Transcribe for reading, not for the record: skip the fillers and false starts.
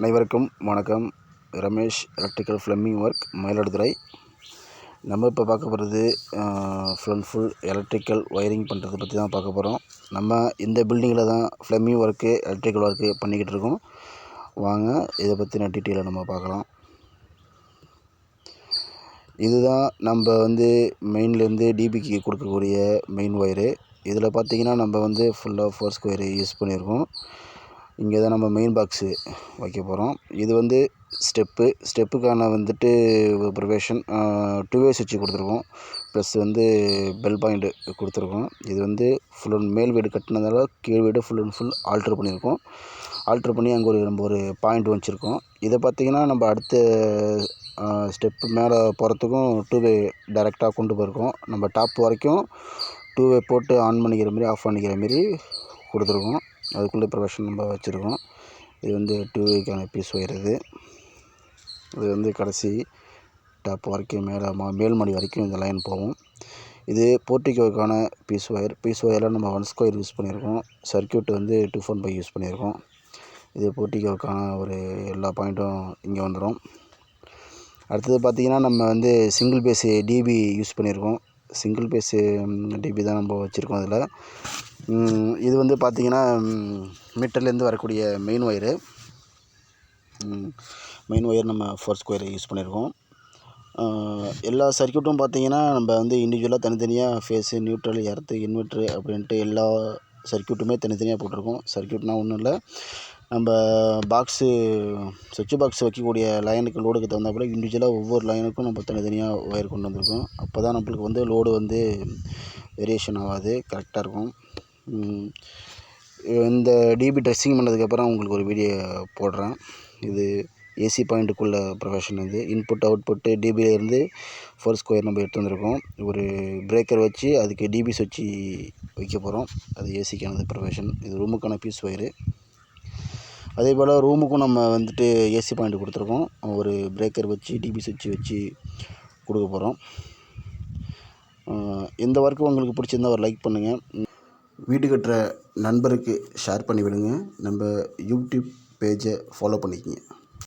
அனைவருக்கும் வணக்கம். Ramesh electrical plumbing work, Mayiladuthurai. நம்ம இப்போ பார்க்க போகிறது ஃபுல் எலக்ட்ரிக்கல் ஒயரிங் பண்ணுறதை பற்றி தான் பார்க்க போகிறோம். நம்ம இந்த பில்டிங்கில் தான் ஃப்ளம்பிங் ஒர்க்கு, எலக்ட்ரிக்கல் ஒர்க்கு பண்ணிக்கிட்டு இருக்கோம். வாங்க இதை பற்றின டீட்டெயிலை நம்ம பார்க்கலாம். இதுதான் நம்ம மெயின்லேருந்து டிபிக்கு கொடுக்கக்கூடிய மெயின் ஒயரு. இதில் பார்த்திங்கன்னா நம்ம ஃபுல்லாக 4 ஸ்கொயரு யூஸ் பண்ணியிருக்கோம். இங்கே தான் நம்ம மெயின் பாக்ஸு வைக்க போகிறோம். இது ஸ்டெப்புக்கான ப்ரிவேஷன் 2-வே சுவிட்ச் கொடுத்துருக்கோம். ப்ளஸ் பெல் பாயிண்ட்டு கொடுத்துருக்கோம். இது ஃபுல் அண்ட் மேல் வீடு கட்டினதால கீழ் வீடு ஃபுல் அண்ட் ஃபுல் ஆல்ட்ரு பண்ணியிருக்கோம். ஆல்ட்ரு பண்ணி அங்கே நம்ம ஒரு பாயிண்ட் வச்சுருக்கோம். இதை பார்த்திங்கன்னா நம்ம அடுத்த ஸ்டெப்பு மேலே போகிறதுக்கும் 2-வே டைரெக்டாக கொண்டு போயிருக்கோம். நம்ம டாப் வரைக்கும் 2-வே போட்டு ஆன் பண்ணிக்கிற மாரி, ஆஃப் பண்ணிக்கிற மாரி கொடுத்துருக்கோம். அதுக்குள்ளே ப்ரொவிஷன் நம்ம வச்சுருக்கோம். இது 2-வேக்கான பீஸ் ஒயர். இது கடைசி டாப் வரைக்கும் மேல் மாடி வரைக்கும் இந்த லைன் போகும். இது போர்ட்டிகோவுக்கான பீஸ் ஒயரில் நம்ம 1 ஸ்கொயர் யூஸ் பண்ணியிருக்கோம். சர்க்யூட் 2.5 யூஸ் பண்ணியிருக்கோம். இது போர்ட்டிகோவுக்கான எல்லா பாயிண்ட்டும் இங்கே வந்துடும். அடுத்தது பார்த்திங்கன்னா நம்ம சிங்கிள் பேஸு டிபி யூஸ் பண்ணியிருக்கோம். சிங்கிள் பேஸு டிபி தான் நம்ம வச்சுருக்கோம். அதில் இது பார்த்திங்கன்னா மீட்டர்லேருந்து வரக்கூடிய மெயின் ஒயர் நம்ம 4 ஸ்கொயர் யூஸ் பண்ணியிருக்கோம். எல்லா சர்க்யூட்டும் பார்த்திங்கன்னா நம்ம இண்டிவிஜுவலாக தனித்தனியாக ஃபேஸு, நியூட்ரல், எர்த்து, இன்வெர்ட்ரு அப்படின்ட்டு எல்லா சர்க்யூட்டுமே தனித்தனியாக போட்டிருக்கோம். சர்க்யூட்னால் ஒன்றும் இல்லை, நம்ம சுவிட்ச் பாக்ஸ் வைக்கக்கூடிய லைனுக்கு லோடுக்கு தகுந்தாப்புல இண்டிவிஜுவலாக ஒவ்வொரு லைனுக்கும் நம்ம தனித்தனியாக ஒயர் கொண்டு வந்திருக்கோம். அப்போ தான் நம்மளுக்கு லோடு வேரியேஷன் ஆகாது, கரெக்டாக இருக்கும். இந்த டிபி ட்ரெஸ்ஸிங் பண்ணதுக்கப்புறம் உங்களுக்கு ஒரு வீடியோ போடுறேன். இது ஏசி பாயிண்ட்டுக்குள்ள ப்ரொவிஷன். இன்புட் அவுட்புட்டு டிபியிலேருந்து 4 ஸ்கொயர் நம்ம எடுத்து வந்திருக்கோம். ஒரு பிரேக்கர் வச்சு அதுக்கு டிபி சுவிட்ச் வைக்க போகிறோம். அது ஏசிக்கானது ப்ரொவிஷன். இது ரூமுக்கான பீஸ் ஒயரு. அதே போல் ரூமுக்கும் நம்ம ஏசி பாயிண்ட் கொடுத்துருக்கோம். ஒரு பிரேக்கர் வச்சு டிபி சுவிட்ச் வச்சு கொடுக்க போகிறோம். இந்த ஒர்க்கு உங்களுக்கு பிடிச்சிருந்தா ஒரு லைக் பண்ணுங்கள். வீடு கட்டுற நண்பருக்கு ஷேர் பண்ணி விடுங்க. நம்ம யூடியூப் பேஜை ஃபாலோ பண்ணிக்கங்க.